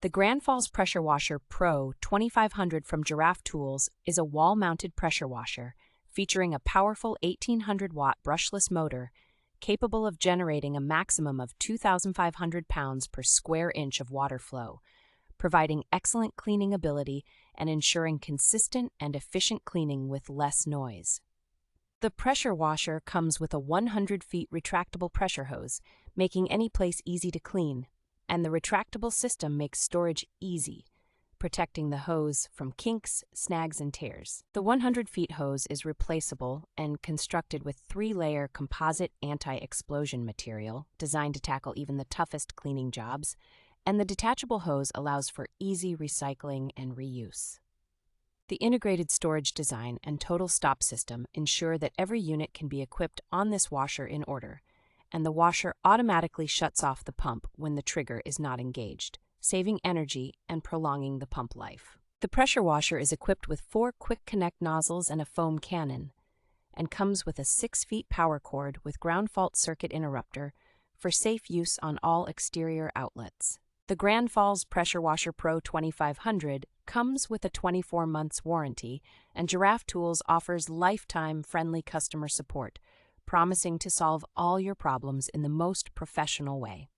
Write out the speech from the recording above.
The Grandfalls Pressure Washer PRO 2500 from Giraffe Tools is a wall-mounted pressure washer featuring a powerful 1800-watt brushless motor capable of generating a maximum of 2,500 pounds per square inch of water flow, providing excellent cleaning ability and ensuring consistent and efficient cleaning with less noise. The pressure washer comes with a 100-feet retractable pressure hose, making any place easy to clean, and the retractable system makes storage easy, protecting the hose from kinks, snags, and tears. The 100-feet hose is replaceable and constructed with 3-layer composite anti-explosion material designed to tackle even the toughest cleaning jobs, and the detachable hose allows for easy recycling and reuse. The integrated storage design and total stop system ensure that every unit can be equipped on this washer in order, and the washer automatically shuts off the pump when the trigger is not engaged, saving energy and prolonging the pump life. The pressure washer is equipped with 4 quick connect nozzles and a foam cannon, and comes with a 6-feet power cord with ground fault circuit interrupter for safe use on all exterior outlets. The Grandfalls Pressure Washer PRO 2500 comes with a 24 months warranty, and Giraffe Tools offers lifetime friendly customer support, promising to solve all your problems in the most professional way.